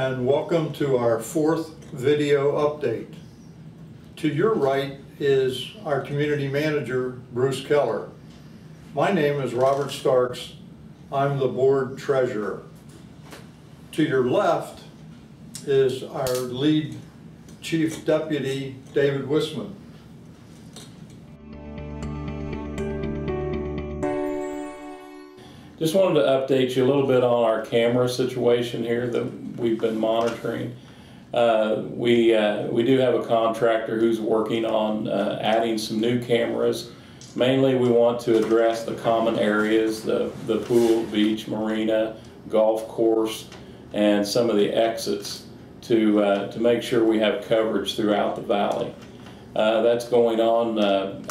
and welcome to our fourth video update. To your right is our community manager, Bruce Keller. My name is Robert Starks. I'm the board treasurer. To your left is our lead chief deputy, David Wisman. Just wanted to update you a little bit on our camera situation here that we've been monitoring. We do have a contractor who's working on adding some new cameras. Mainly we want to address the common areas, the pool, beach, marina, golf course, and some of the exits to make sure we have coverage throughout the valley. That's going on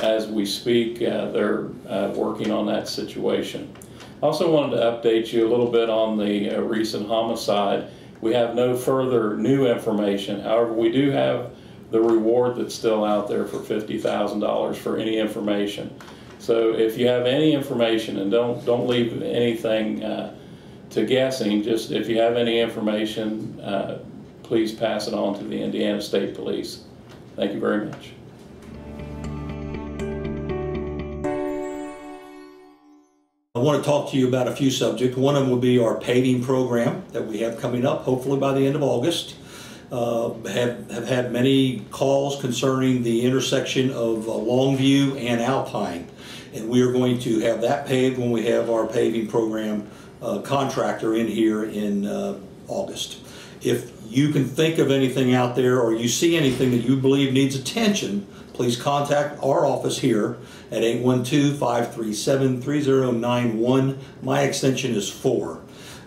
as we speak. They're working on that situation. I also wanted to update you a little bit on the recent homicide. We have no further new information. However, we do have the reward that's still out there for $50,000 for any information. So if you have any information, and don't leave anything to guessing, just if you have any information, please pass it on to the Indiana State Police. Thank you very much. I want to talk to you about a few subjects. One of them will be our paving program that we have coming up, hopefully by the end of August. Have had many calls concerning the intersection of Longview and Alpine, and we are going to have that paved when we have our paving program contractor in here in August. If you can think of anything out there or you see anything that you believe needs attention, please contact our office here at 812-537-3091. My extension is 4,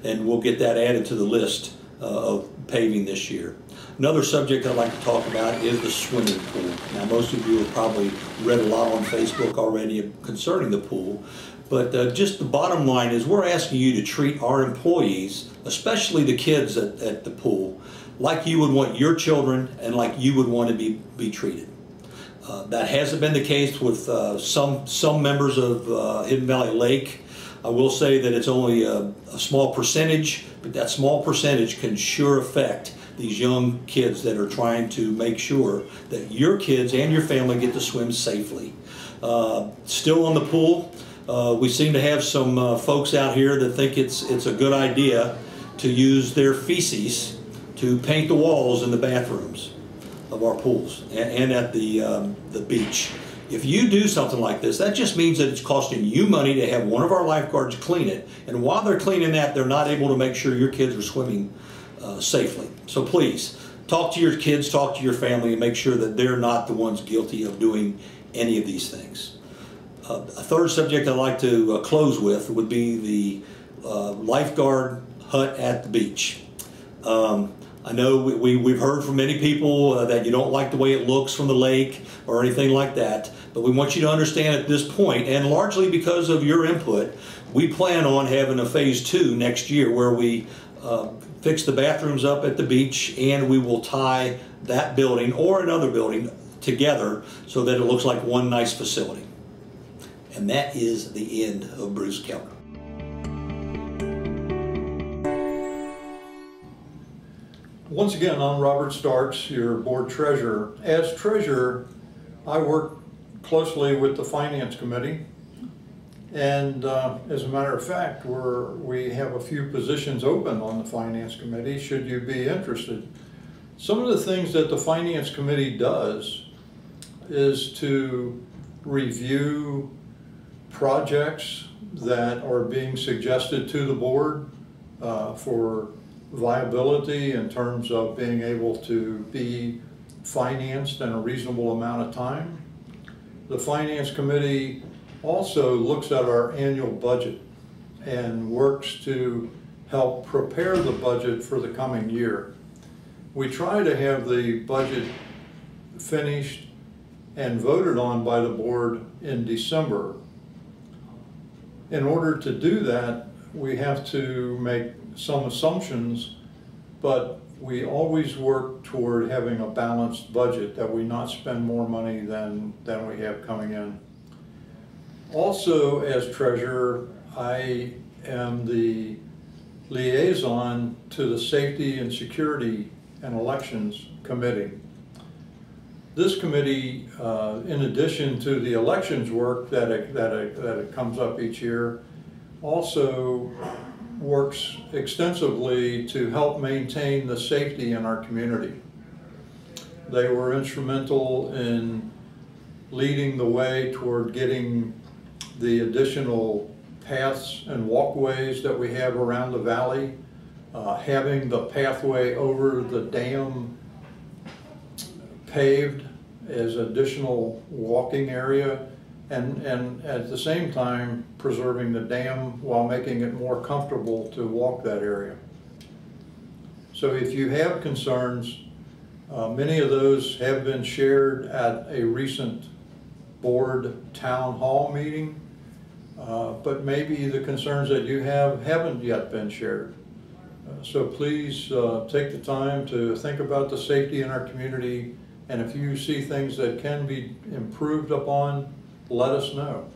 and we'll get that added to the list of paving this year. Another subject I'd like to talk about is the swimming pool. Now, most of you have probably read a lot on Facebook already concerning the pool, but just the bottom line is we're asking you to treat our employees, especially the kids at the pool, like you would want your children and like you would want to be treated. That hasn't been the case with some members of Hidden Valley Lake. I will say that it's only a small percentage, but that small percentage can sure affect these young kids that are trying to make sure that your kids and your family get to swim safely. Still on the pool, we seem to have some folks out here that think it's a good idea to use their feces to paint the walls in the bathrooms of our pools and at the beach. If you do something like this, that just means that it's costing you money to have one of our lifeguards clean it, and while they're cleaning that, they're not able to make sure your kids are swimming safely. So please, talk to your kids, talk to your family, and make sure that they're not the ones guilty of doing any of these things. A third subject I'd like to close with would be the lifeguard hut at the beach. I know we've heard from many people that you don't like the way it looks from the lake or anything like that, but we want you to understand at this point, and largely because of your input, we plan on having a phase 2 next year where we fix the bathrooms up at the beach, and we will tie that building or another building together so that it looks like one nice facility. And that is the end of Bruce Keller. Once again, I'm Robert Starks, your board treasurer. As treasurer, I work closely with the finance committee, and as a matter of fact, we have a few positions open on the finance committee should you be interested. Some of the things that the finance committee does is to review projects that are being suggested to the board for viability in terms of being able to be financed in a reasonable amount of time. The Finance Committee also looks at our annual budget and works to help prepare the budget for the coming year. We try to have the budget finished and voted on by the board in December. In order to do that, we have to make some assumptions, but we always work toward having a balanced budget, that we not spend more money than we have coming in. Also, as treasurer, I am the liaison to the Safety and Security and Elections Committee. This committee, in addition to the elections work that it comes up each year, also works extensively to help maintain the safety in our community. They were instrumental in leading the way toward getting the additional paths and walkways that we have around the valley, having the pathway over the dam paved as additional walking area, and at the same time preserving the dam while making it more comfortable to walk that area. So if you have concerns, many of those have been shared at a recent board town hall meeting, but maybe the concerns that you have haven't yet been shared. So please take the time to think about the safety in our community, and if you see things that can be improved upon, let us know.